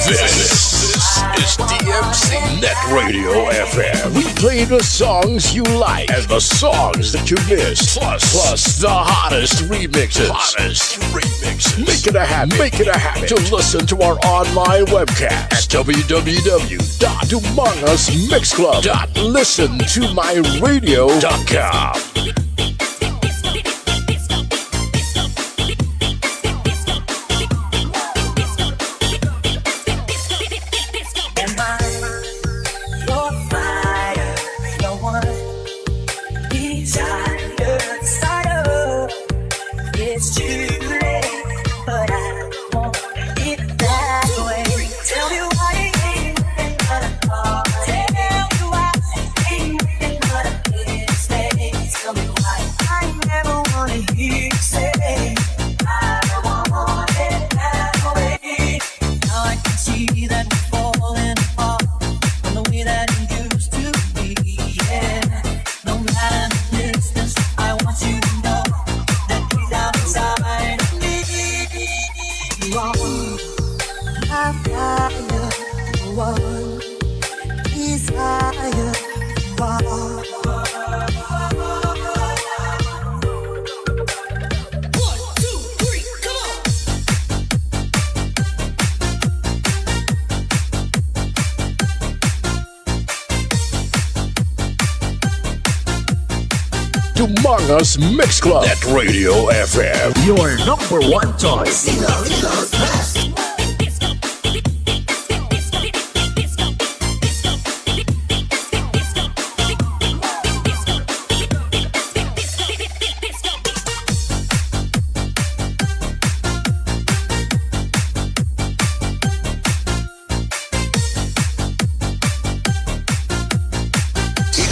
This is DMC Net Radio FM. We play the songs you like and the songs that you missed. Plus the hottest remixes. Make it a habit to listen to our online webcast at www.humongous.listentomyradio.com. Humongous Mix Club at Radio FM. Your number one choice.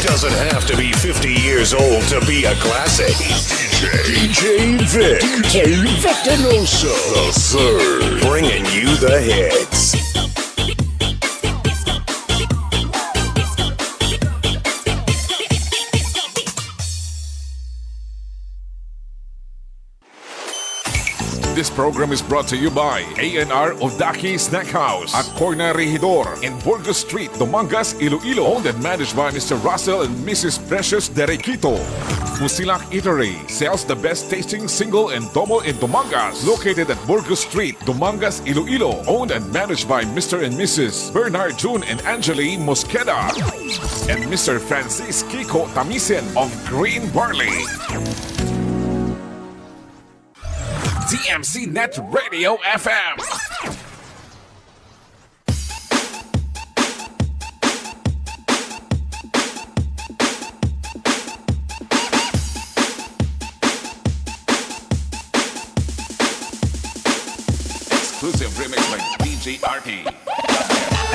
Doesn't have to be 50 years old to be a classic. DJ Vic. DJ Vic Donoso. The third. Bringing you the hits. This program is brought to you by A&R Odaki Snack House at Corner Regidor in Burgos Street, Dumangas, Iloilo. Owned and managed by Mr. Russell and Mrs. Precious Derequito. Musilak Eatery sells the best tasting single and double in Dumangas. Located at Burgos Street, Dumangas, Iloilo. Owned and managed by Mr. and Mrs. Bernard June and Angeli Mosqueda. And Mr. Francis Kiko Tamisen of Green Barley. DMC Net Radio FM. Exclusive remix by DJ RT.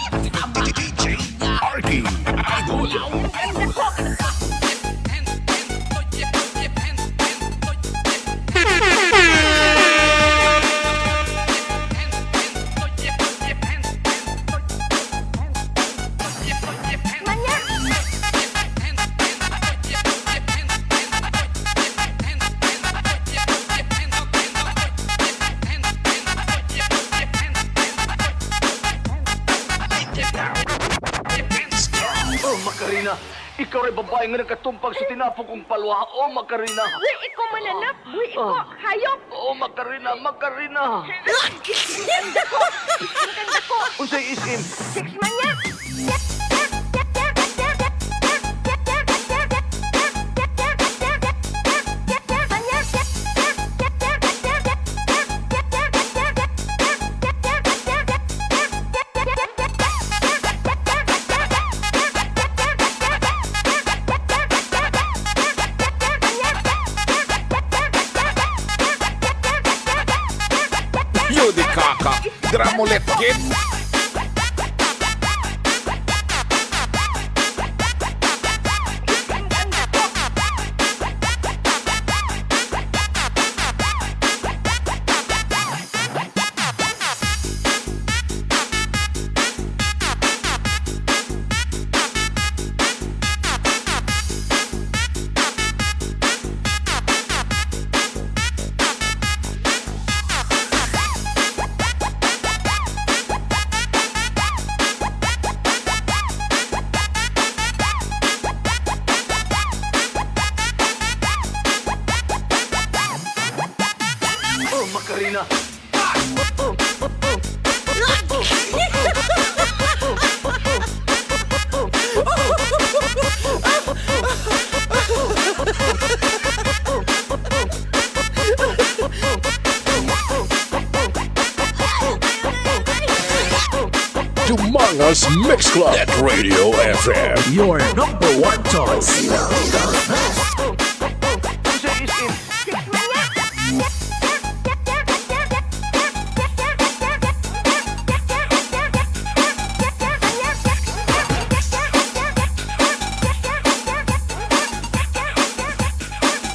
DJ Arky Idol. Oh, Macarena, ikaw rin babae nga nagkatumpag sa tinapo kong palwa. Oh, Macarena. Uy, ikaw mananap. Uy, ikaw, hayop. Oh, Macarena, Macarena. Ang ganda ko. Ang ganda ko. Unsay isim? Sex mania. You the kaka, dramulet kid. Oh, Macarena. Humongous Mix Club at Radio FM. Your number one choice. Unsay isim? Sex mania.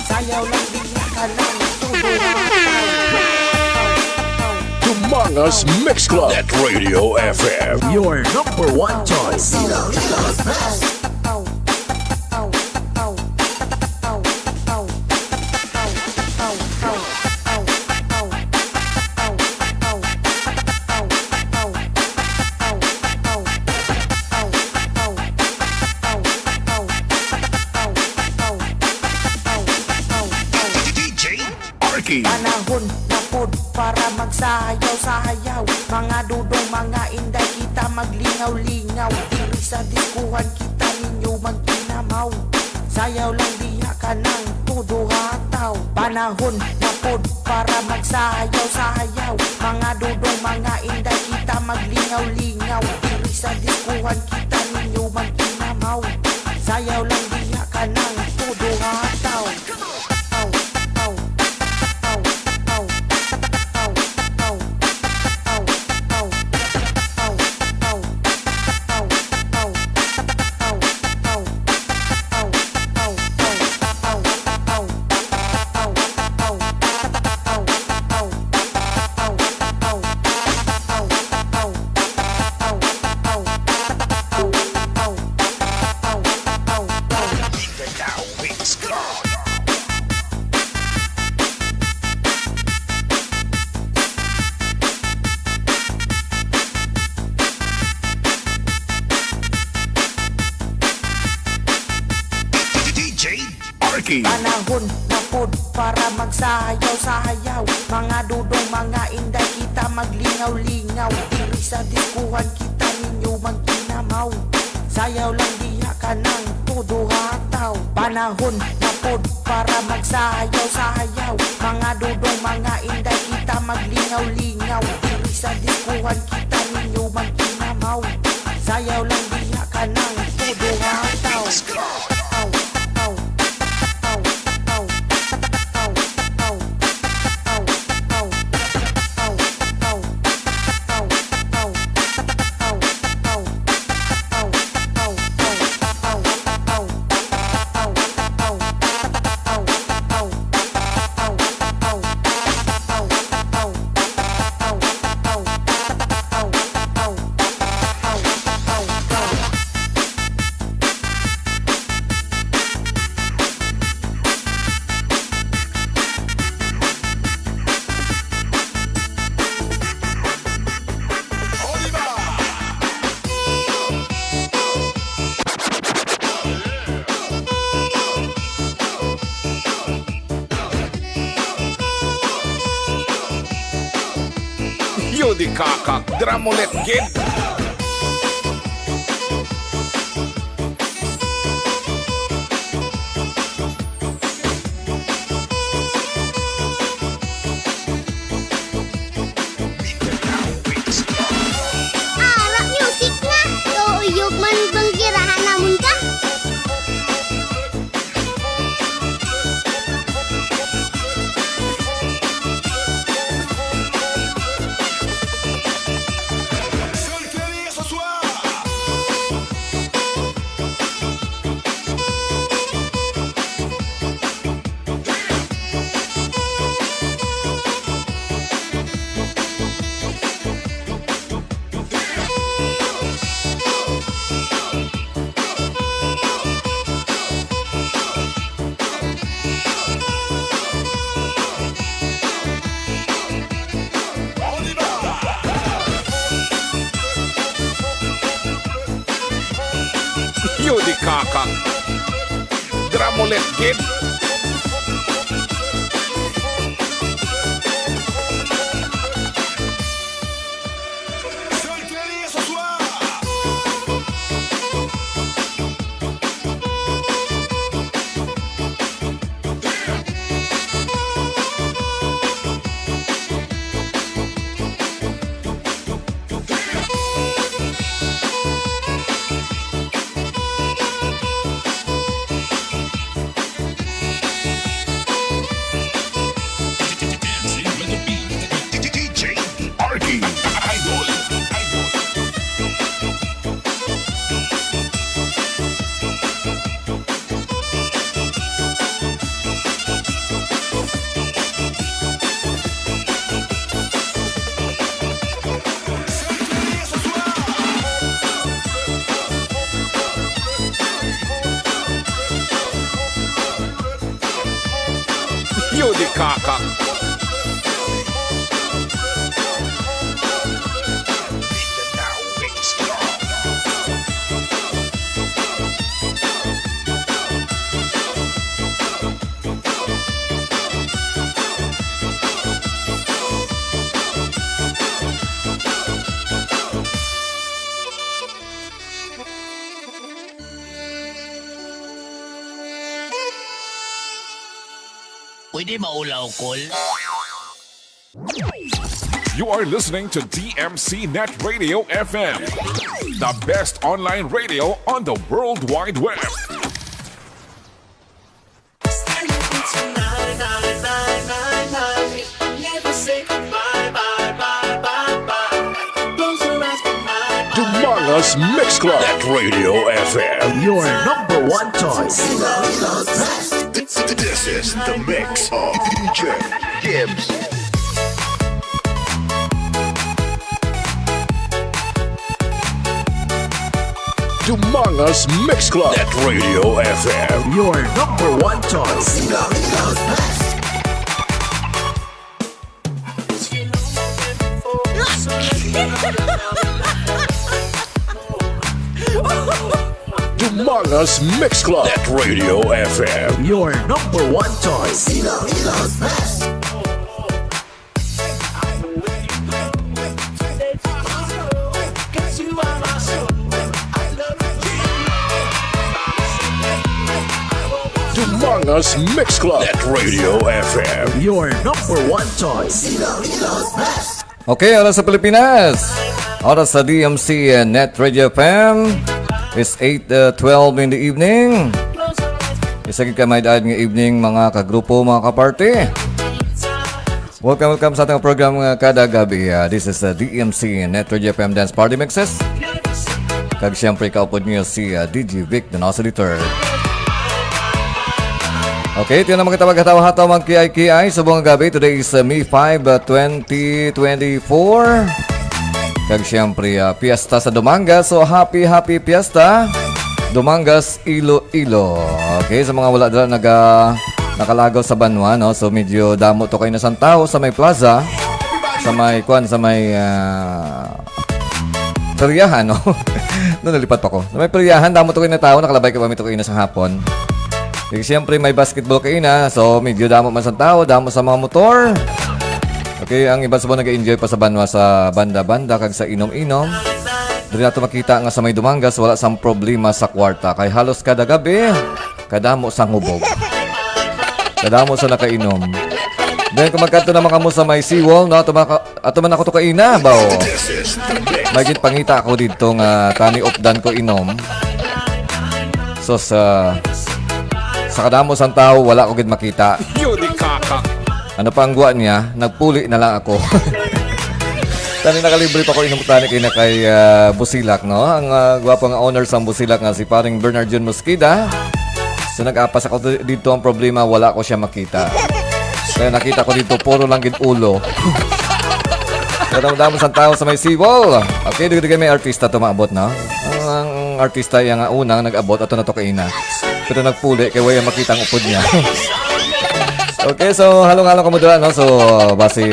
Sayaw lang diya ka lang tubuhan. Humongous Mix Club at Radio FM. Your number one choice. DJ Arky. Panahon na pod para magsayaw-sayaw. Mga dudong, mga inday, kita maglingaw-lingaw. Diri sa diskuhan kita ninyo magkinamaw. Sayaw lang diya ka ng todo hataw. Panahon na pod para magsayaw-sayaw. Mga dudong, mga inday, kita maglingaw-lingaw. Diri sa diskuhan kita ninyo magkinamaw. Sayaw lang diya ka ng todo hataw. DJ Arky. Panahon na pod para magsayaw-sayaw. Mga dudong, mga inday, kita maglingaw-lingaw. Diri sa diskuhan kita ninyo magkinamaw. Sayaw lang diya ka ng todo hataw. Panahon na pod para magsayaw-sayaw. Mga dudong, mga inday, kita maglingaw-lingaw. Diri sa diskuhan kita ninyo magkinamaw. Sayaw lang diya ka ng todo hataw. Yudi kakak, dramulet gid. Rock music nga. Tuyog man bang girahan namun ka? Yudi kakak, dramulet gid. Yudi kakak. Pwede maulaw, Col? You are listening to DMC Net Radio FM, the best online radio on the World Wide Web. Dumangas Mix Club. Net Radio FM. Your number one choice. This is the mix of DJ Gibbs. Dumangas Mix Club. Net Radio FM. Your number one choice. Dumangas Mix Club. Net Radio FM. Your number one choice. Dumangas Mix Club. Net Radio FM. Your number one choice. Okay, oras sa Pilipinas. Oras sa DMC Net Radio FM. It's 8:12 in the evening. Isagid ka may daad ng evening mga kagrupo, mga kaparty. Welcome sa ating program kada gabi. This is DMC Net Radio FM Dance Party Mixes. Kag siyempre kaupod niyo si DJ Vic Donoso III. Okay, ito na mga katawag-hataw mag-kiay-kiay sa buong gabi. Today is May 5, 2024. Kag siyempre, piyesta sa Dumangas. So, happy piyesta. Dumangas, Iloilo. Okay, sa mga wala dala nakalagaw sa Banwa, no? So, medyo damo to kayo na sang tao sa may plaza. Sa may, peryahan, no? Doon nalipat pa ko. Sa may peryahan, damo to kayo na tao. Nakalabay ka ba ito kayo na sa hapon. Siyempre may basketball kayo na. So medyo damo man sa tao, damo sa mga motor. Okay, Okay, ang iba sa mga nag-enjoy pa sa banwa sa banda-banda kag sa inom-inom. Dili nato makita nga sa may Dumangas wala sang problema sa kwarta kay halos kada gabi kadamo sang hubog. Kadamo sa nakainom. Then kung magkanto naman kamo sa may seawall, no, ato man ako to kaina, baw. Magit pangita ako dito nga tani opdan ko inom. So sa kadamo sang tao wala ko gid makita. Yun kaka. Ano pa ang guwa niya? Nagpuli na lang ako. Tani nakalibre pa ko inom tani kay Busilak, no? Ang gwapong owner sa Busilak nga si paring Bernard John Mosqueda. So nag-apas ako dito ang problema, wala ko siya makita. Kaya nakita ko dito, puro lang gid ulo. Kaya damo sa tao sa may seawall. Okay, digay may artista tumaabot, no? Ang artista yung unang nag-abot, ato na to kaina. Pero nagpuli, kaya wala makita ang upod niya. Okay, so halong-halong ka mo doon, no? So, base,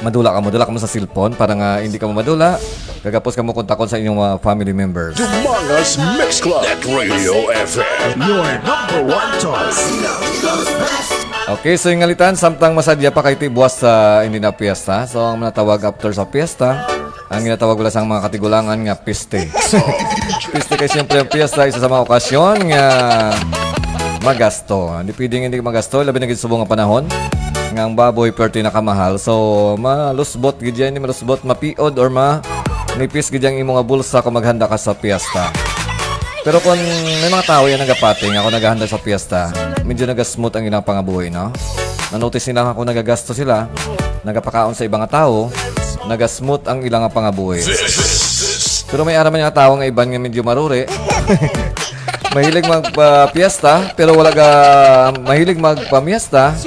madula ka mo sa cellphone para nga hindi ka mo madula. Gagapos ka mo kontakon sa inyong mga family members. Dumangas Mix Club Net Radio FM. Your number one choice. Okay, so yung ngalitan, samtang masadya pa kay tibuas sa hindi na piyesta. So, ang natawag after sa piyesta, ang ginatawag wala sa mga katigulangan nga piste. Piste kasi siyempre ang piyesta, isa sa mga okasyon nga magasto. Hindi pwedeng hindi magasto, labi na subong ang panahon. Nga ang baboy perti nakamahal. So, malusbot gid yan, malusbot, mapiod or nipis gid yang imong bulsa kung maghanda ka sa piyesta. Pero kung may mga tao yan nagapating, ako naghahanda sa piyesta, medyo nagasmooth ang ilang pangabuhay, no? Na-notice nila ako nagagasto sila, nagapakaon sa ibang tao, nagasmooth ang ilang pangabuhay. Pero may araman yung tao nga iban nga medyo maruri. Mahilig magpa-piyesta, pero wala ka mahilig magpa-miesta.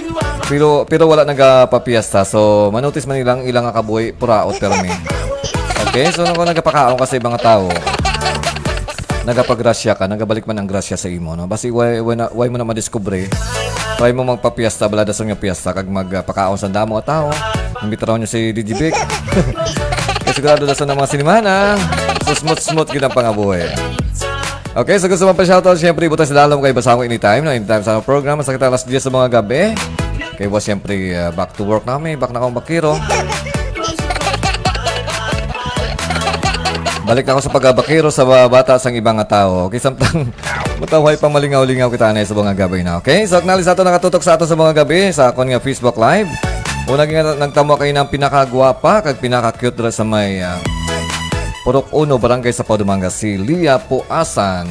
Pero wala nagpapiesta. So, manotice man ilang kabuhay puraot permi. Okay? So, kung nagpakaon ka sa ibang tao, nagapagrasya ka, nagabalik man ang grasya sa imo, no? Basi why mo na madiskubre. Try mo magpapiesta, balada sa nga piesta kag magpakaon sa damo at tao. Imbitaw nyo si DJ Vic. Kasi sigurado na sa mga sinimana. So, smooth gid ang pangabuhay. Okay, so gusto mo pa shoutout, syempre butas lalong kay Basang anytime sa program, sa kita alas 10 sa mga gabi. Kaya was siyempre back to work namin, back na akong bakiro. Balik na ako sa pagbakiro sa bata sang ibang tao. Okay, samtang mataway pang malingaw-lingaw kita na sa mga gabi na. Okay, so acknowledge ato nakatutok sa ato sa mga gabi sa akon nga Facebook Live. Una nga nagtamo kayo ng pinakagwapa kag pinaka-cute sa may Purok Uno, Barangay sa Padumanga, si Lia Puasan.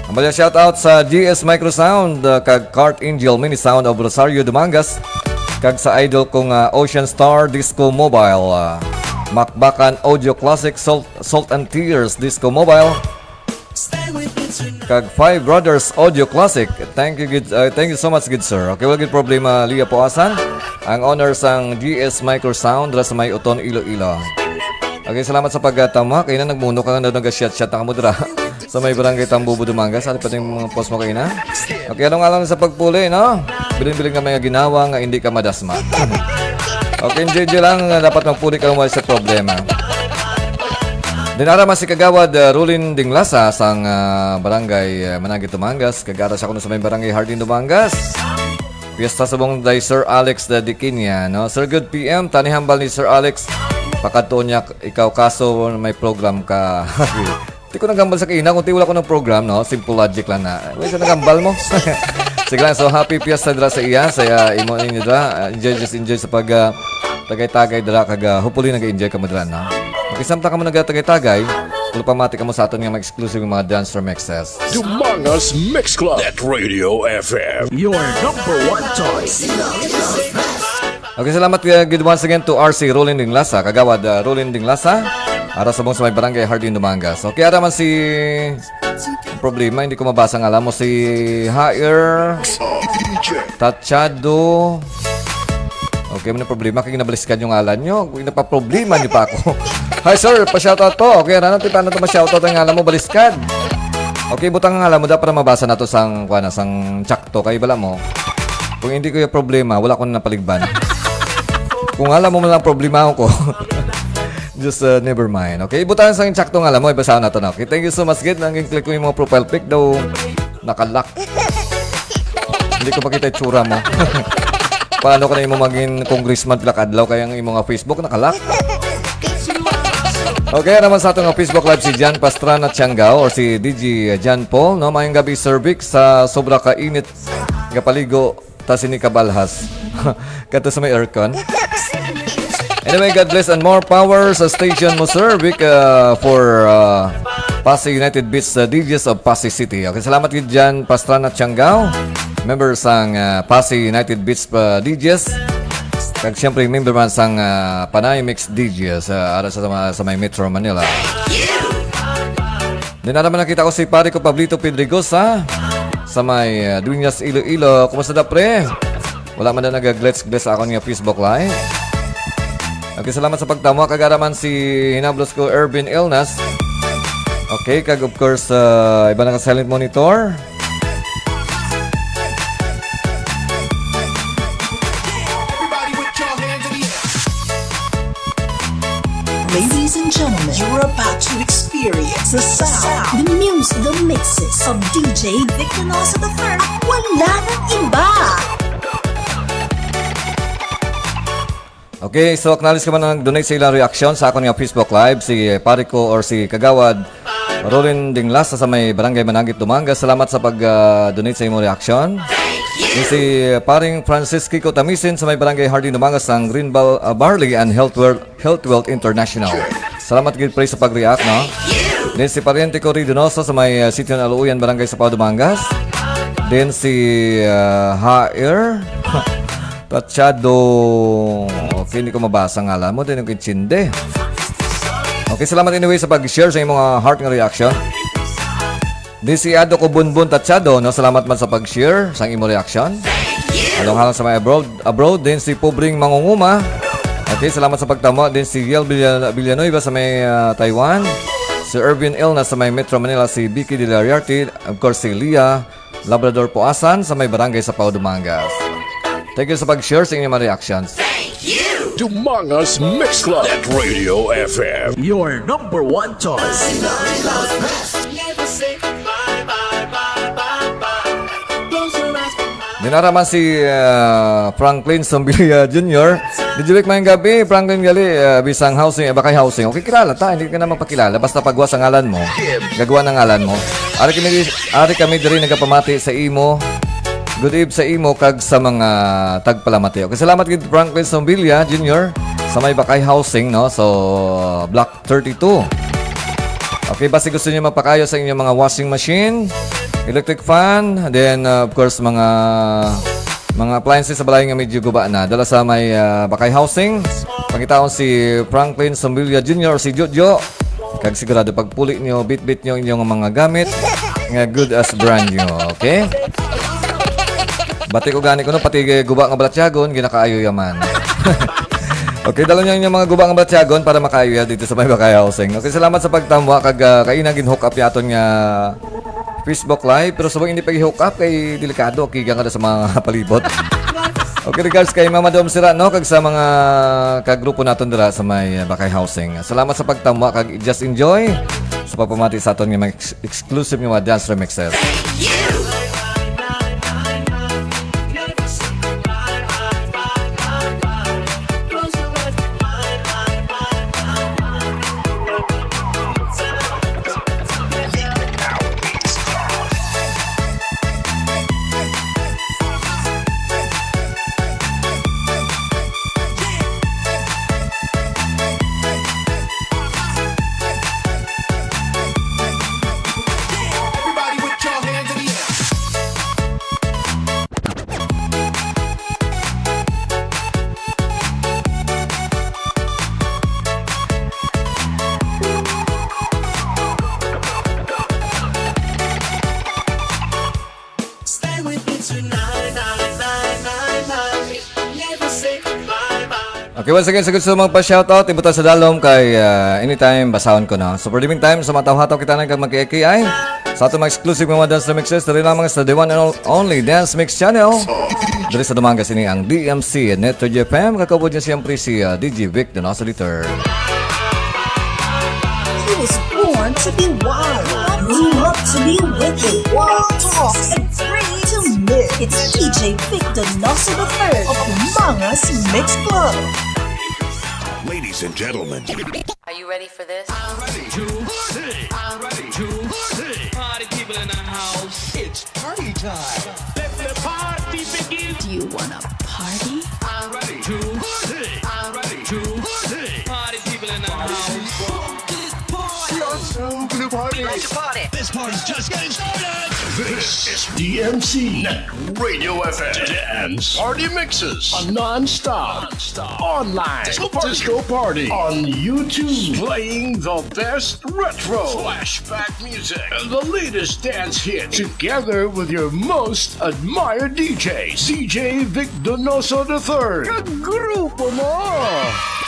Ambalya shoutout sa GS Microsound, kag Cart Angel Mini Sound of Rosario, Dumangas, kag sa idol kong Ocean Star Disco Mobile, Makbakan Audio Classic Salt and Tears Disco Mobile, kag Five Brothers Audio Classic. Thank you so much, good sir. Okay, wala good problema, Lia Puasan. Ang honor sang GS Microsound sa may Uton, Iloilo. Okay, salamat sa pagtama. Kaya na nagmuno ka na nag-shot na kamudra sa may Barangay Tambubo, Dumangas. Ano pa yung mga post mo kayo na? Okay, anong alam sa pagpuli, no? Biling-biling ka may ginawa nga hindi ka madasma. Okay, enjoy lang. Dapat magpuli ka wala sa problema. Dinara si Kagawad Rulin Dinglasa sang Barangay Managit, Dumangas. Kagara siya kuno sa may Barangay Hardin, Dumangas. Piyesta sa bong day Sir Alex Dikinya, no? Sir, good PM. Tani hambal ni Sir Alex. Pakato niya, ikaw kaso may program ka. Di ko nagambal sa kaina. Kung wala ko ng program, no? Simple logic lang na. Wala sa nagambal mo. Sige lang. So, happy piyesta dra sa iya. Saya imo ninyo dra. Enjoy sa pag tagay-tagay dra. Kag hopefully nag-enjoy ka mo dra, no? Okay, samta ka mo nag-tagay-tagay. Kung pamati ka mo sa aton nga mga exclusive mga dancer mixes. Dumangas Mix Club Net Radio FM. Your number one choice. Okay, salamat good once again to RC Rolling Dinglasa, Kagawad Rolling Dinglasa. Ara sa bong sa may Barangay Hardin, Dumangas. Okay, ara man si problema, hindi ko mabasa ng alam mo si Hair Tachado. Okay, may problema kaya nabaliskan yung ngalan nyo. Kung napaproblema nyo pa ako. Hi sir, pa-shoutout po. Okay, ano paano ito ma-shoutout ang ngalan mo, baliskan? Okay, butang ang ngalan mo, dapat na mabasa na ito sang tsakto. Kaya bala mo, kung hindi ko yung problema, wala ko na napaligban. Kung alam mo lang problema ko, just never mind. Okay, butang sang tsakto ang ngalan mo, ibasa na ito na. Okay, thank you so much, Gid. Nanging click ko yung mga profile pic daw, nakalock. Hindi ko makita yung tsura mo. Paano ka na yung maging congressman pilakadlaw kaya ang imong Facebook nakalak? Okay, naman sa atong Facebook Live si Jan Pastrana Tiangao or si DJ Jan Paul. No? Mayang gabi, Sir Vic, sa sobra ka-init kapaligo ta sini kabalhas. Kato sa may aircon. Anyway, God bless and more power sa station mo, Sir Vic, for Pasay United Beats DJs of Pasay City. Okay, salamat kay Jan Pastrana Tiangao, member sang Pasay United Beats DJs. Kag siyempre member man sang Panay Mix DJs ara sa may Metro Manila. Din naman nakita ko si pare ko Pablito Pedregosa sa may Dueñas Iloilo. Kumusta da pre? Wala man na nag-glitch sa akong Facebook Live. Okay, salamat sa pagtamo. Kagaraman si hinablos ko Ervin Elnas. Okay, kag of course iba na ka silent monitor. Ladies and gentlemen, you're about to experience the sound, the music, the mixes of DJ Vic Donoso the Third. Wala nang iba! Okay, so acknowledge ka man na nag-donate sa ilang reaction sa akong Facebook Live, si Pariko or si Kagawad Rolin Dinglas sa may Barangay Managit, Dumangas. Salamat sa pag-donate sa imong reaction. Si paring Francis Kiko Tamisin sa may Barangay Hardin, Dumangas ang Green Barley and Health Wealth International. Salamat gid pre sa pag-react, no? Then si pariente ko Donoso sa may Sitio ng Aluuyan, Barangay Sapao, Dumangas. Then si Hair Tachado. Okay, hindi ko mabasa ang alam mo. Then yung Kinchinde. Okay, salamat anyway sa pag-share sa imong heart ng reaction. Di si Ado ko Bunbun Tachado, no? Salamat man sa pag-share sa imong reaction. Halong-halong sa may abroad. Din si Pobring Mangunguma. Okay, salamat sa pagtamo. Din si Yel Villanueva sa may Taiwan. Si Ervin Elna sa may Metro Manila. Si Vicky De La Riarte. Of course, si Leah Labrador Poasan sa may Barangay Sapao, Dumangas. Thank you sa pag-share sa inyong mga reactions. Dumangas Mix Club at Radio FM. Your number one choice. Dinaraman si Franklin Sombilia Jr. Dijulik mayang gabi, Franklin gali, bisang housing, bakay housing. Okay, kilala ta, hindi ka na magpakilala. Basta pagwa sa ngalan mo, gagawa ng ngalan mo. Ari kami diri nagapamati sa imo. Good eve sa imo kag sa mga tagpalamati. Okay, salamat kay Franklin Sombilia Jr. sa may bakay housing, no? So, Block 32. Okay, basta gusto niyo mapakayo sa inyong mga washing machine, electric fan, then of course mga appliances sa balay nga medyo guba na. Dala sa may bakay housing. Pangitaon si Franklin Sombilia Jr. or si Jojo. Kag sigurado pagpuli niyo, bit-bit niyo inyong mga gamit nga good as brand new. Okay? Bati ko gani ko no, pati guba nga balatyagon, ginakaayo yaman. Okay, dala niyo yung mga guba nga balatyagon para makaayo ya dito sa may bakay housing. Okay, salamat sa pagtamwa kag kaina gin hook up yaton nga Facebook Live, pero sabang hindi pag-hook up kay delikado, kiga nga sa mga palibot. Okay, regards kay Mama Dom Sira, no, kag sa mga kagrupo naton dira sa may bakay housing. Salamat sa pagtamwa kag just enjoy sa pagpamati sa aton nga exclusive nga dance remixes. Okay, once again, sa gusto magpa-shoutout, ibutan sa dalom kay anytime basahon ko na. So for the meantime, sa matawhataw kita na kag mag-AKI, sa atong mga exclusive mga dance remixes, dali lamang sa the one and only Dance Mix Channel. Dali sa Dumangas ini ang DMC Net Radio FM. Kakabod niya siyempre si DJ Vic Donoso III. He was born to be wild, grew up to be wicked, talks and free to mix. It's DJ Vic Donoso the Third of Mangas Mix Club. Ladies and gentlemen, Are you ready for this? I'm ready to party people in the house. It's party time. Let the party begin. Do you wanna party? I'm ready to party people in the house. This party's just getting started. this is DMC Net Radio FM. Dance Party Mixes on Non-Stop. Online Disco Party on YouTube. Playing the best retro flashback music and the latest dance hits together with your most admired DJ, CJ Vic Donoso III. Kagrupo mo!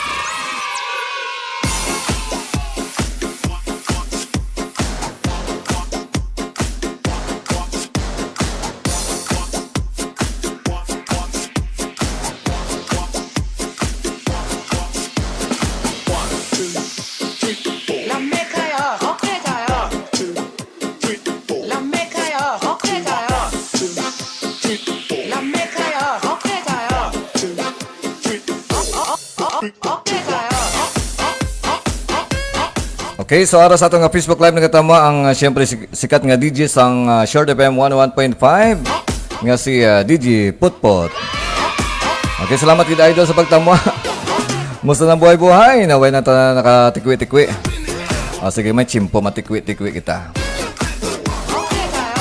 Okay, so ara sa atong Facebook Live nagatama ang siyempre sikat nga DJ sang Short FM 101.5 nga si DJ Putpot. Okay, salamat gid idol sa pagtama. Musta na buhay-buhay? Naway na ta nakatikwi-tikwi. Sige, may chimpo matikwi-tikwi kita.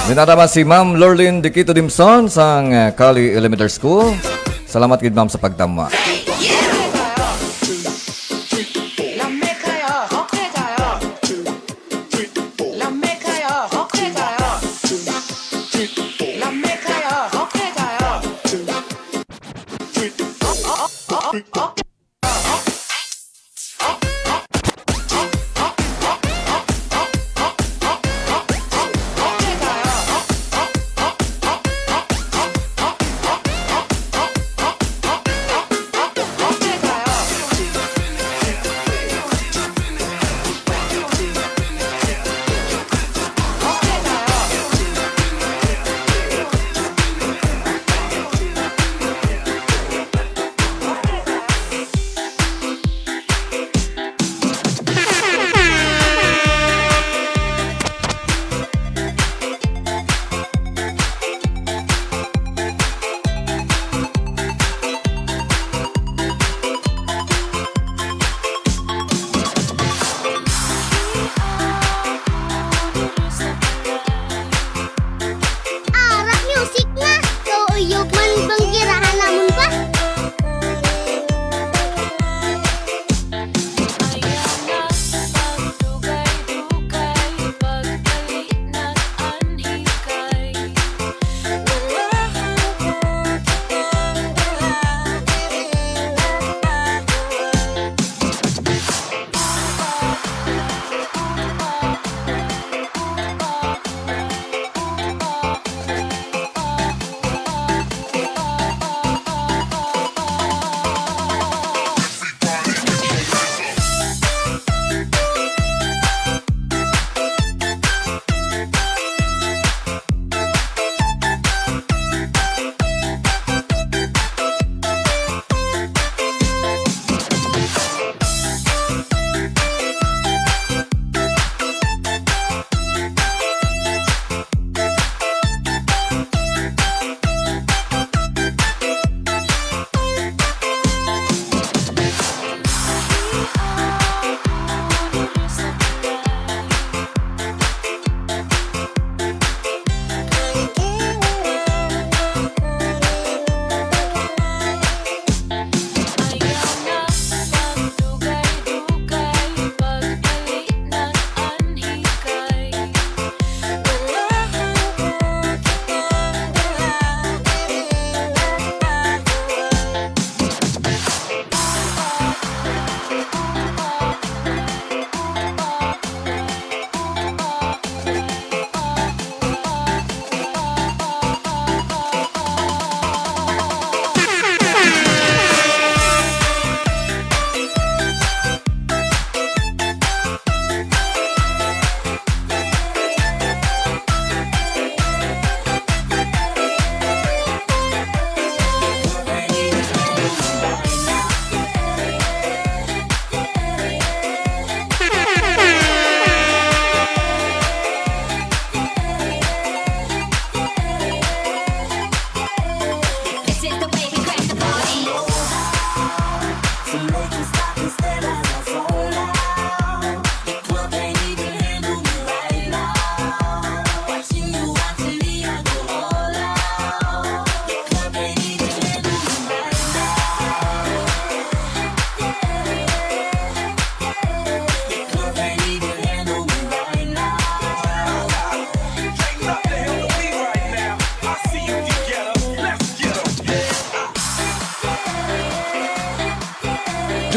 Dinaraman si Ma'am Lorlyn Dikito Dimson sang Cali Elementary School. Salamat gid ma'am sa pagtama.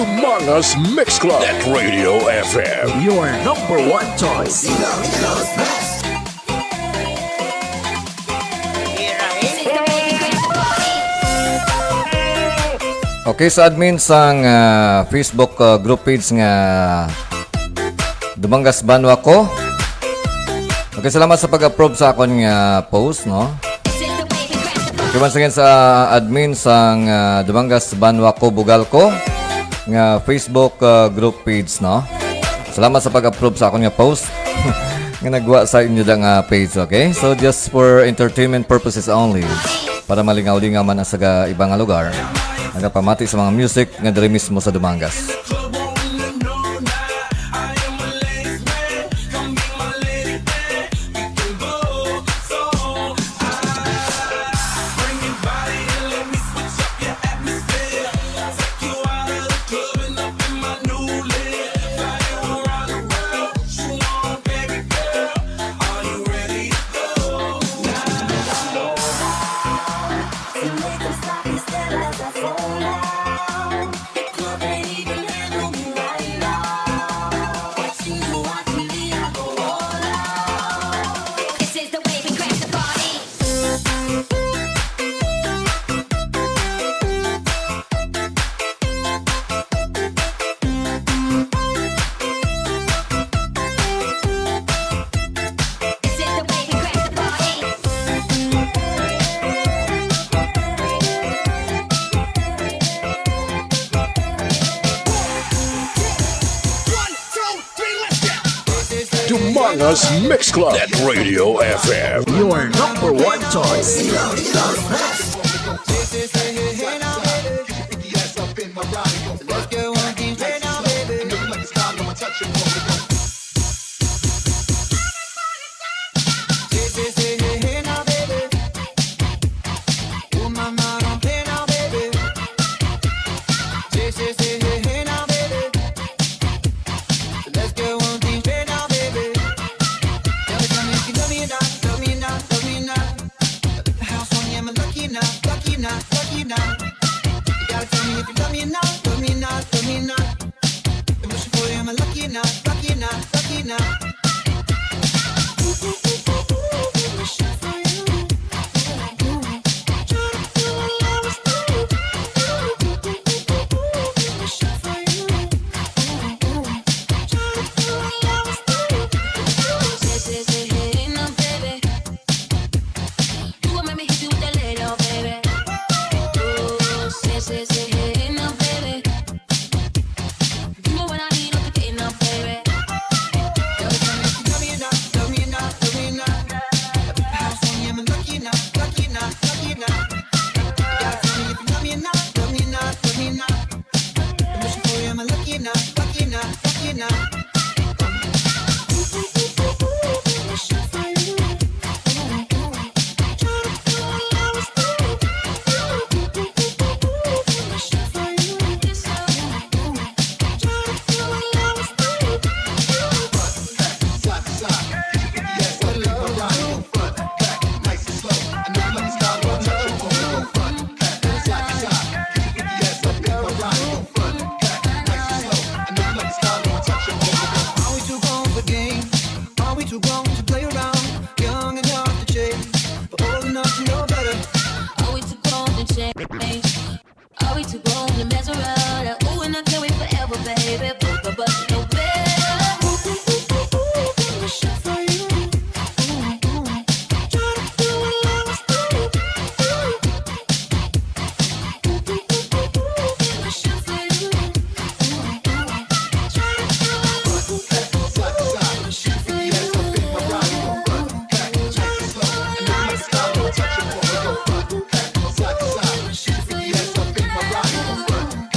Dumangas Mix Club. Net Radio FM. Your number one choice. Okay, sa admin sang Facebook group page nga Dumangas Banwa ko. Okay, salamat sa pag-approve sa akong post, no? Okay, once again sa admin sang Dumangas Banwa ko Bugal ko nga Facebook group page, no? Salamat sa pag-approve sa akong post nga nagwa sa inyo lang page, okay? So just for entertainment purposes only, para malingaw-lingaw man sa ibang lugar, nagapamati sa mga music nga diri mismo sa Dumangas. Dumangas Mix Club. Net Radio FM. Your number one choice.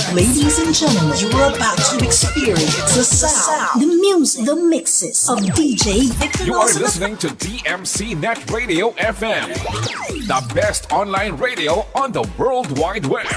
Ladies and gentlemen, you're about to experience the sound, the music, the mixes of DJ Victor. You are listening to DMC Net Radio FM, the best online radio on the World Wide Web.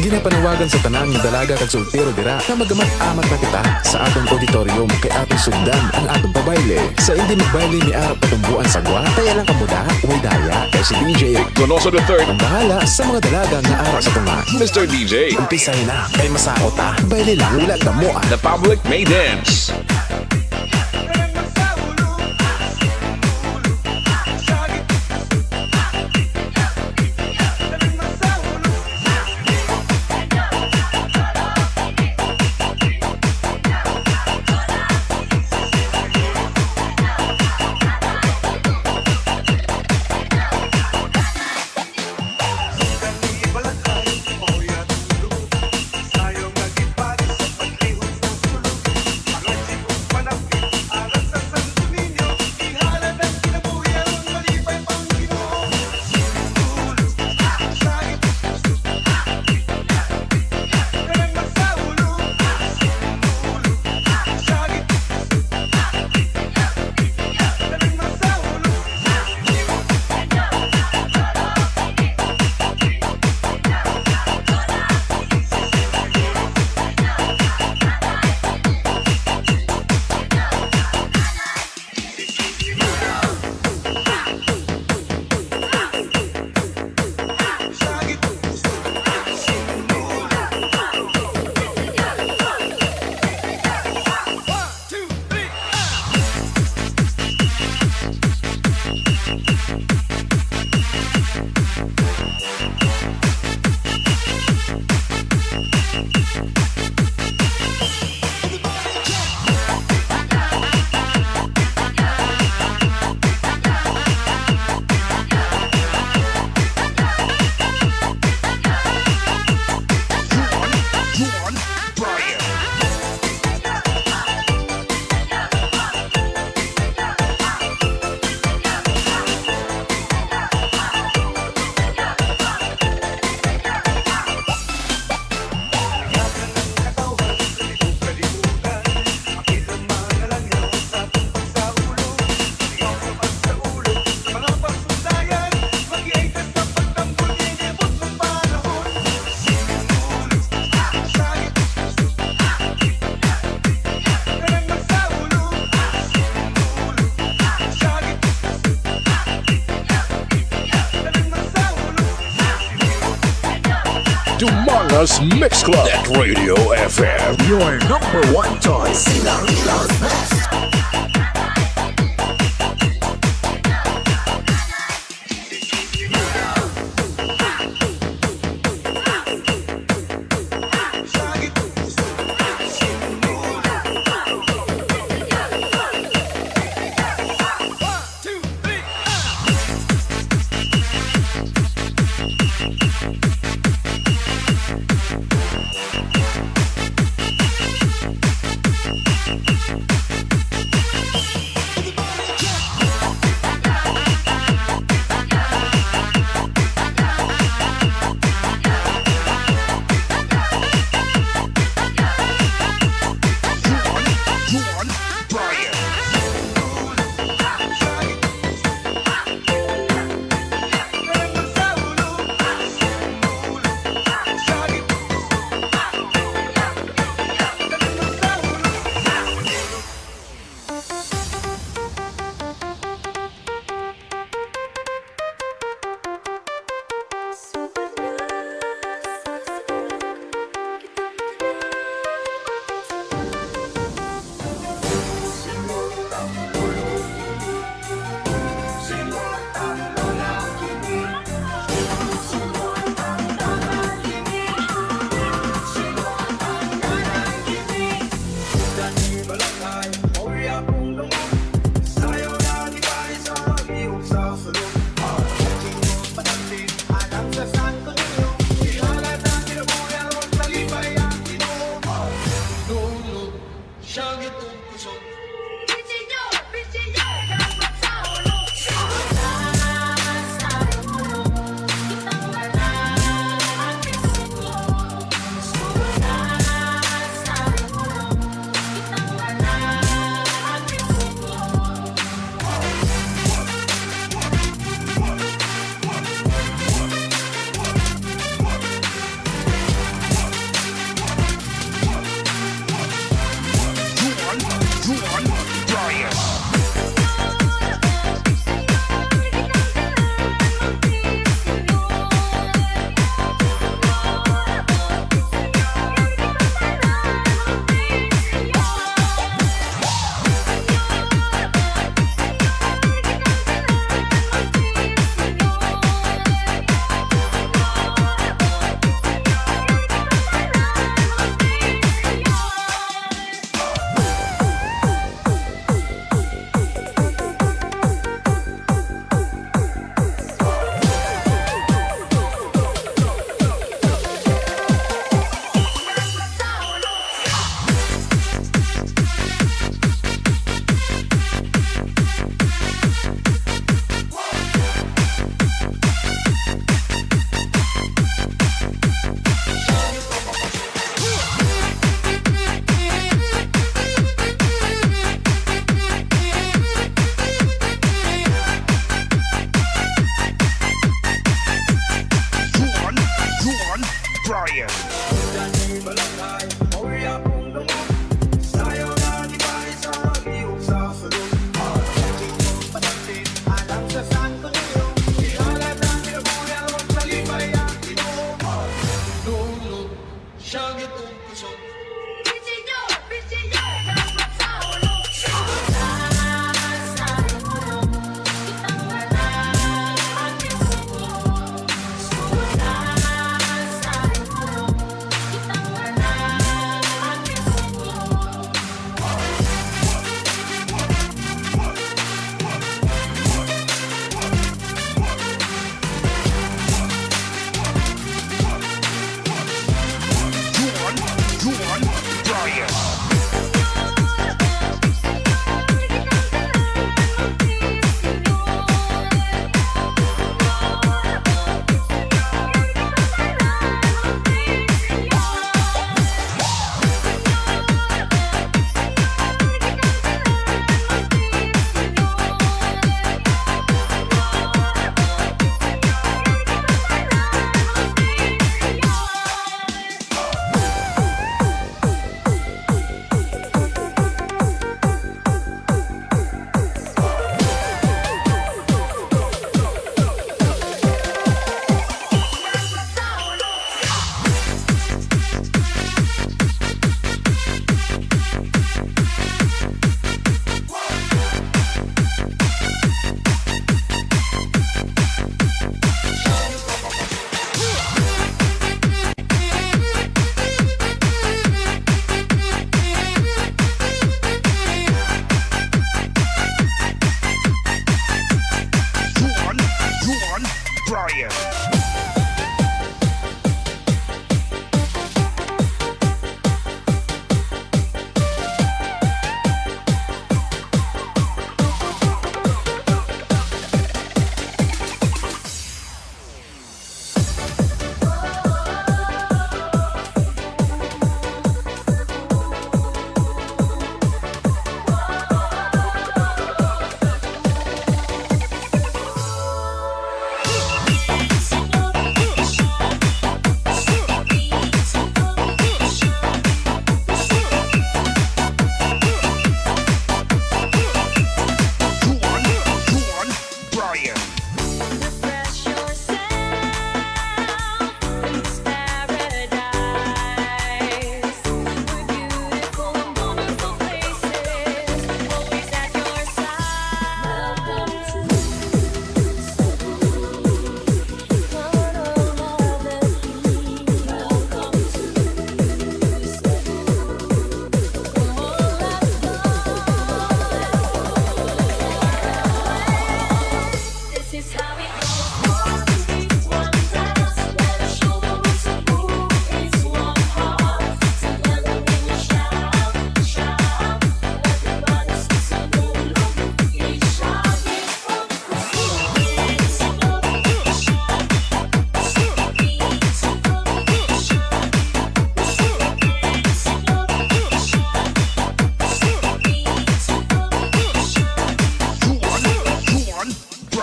Ginapanawagan sa tanang nga dalaga kag soltero dira na magamat-amat na kita sa atong auditorium kay atong sugdan ang atong pabayle. Sa hindi magbayle ni Arap patumbuan sa gwa, kaya lang kamuda, way daya kay si DJ Donoso the third. ang bahala sa mga dalaga nga ara sa tunga. Mr. DJ. Umpisay na, kay masakot ta. Bayle lang, wala damo ah. The public may dance. Dumangas Mix Club. Net Radio FM. Your number one choice.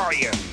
Barbarian.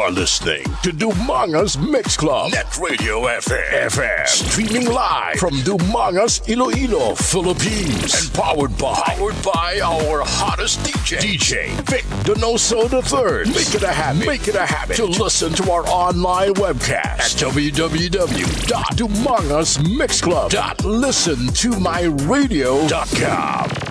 You're listening to Dumangas Mix Club, Net Radio FM. Streaming live from Dumangas, Iloilo, Philippines. And powered by our hottest DJ Vic Donoso III. Make it a habit to listen to our online webcast at www.dumangasmixclub.listentomyradio.com.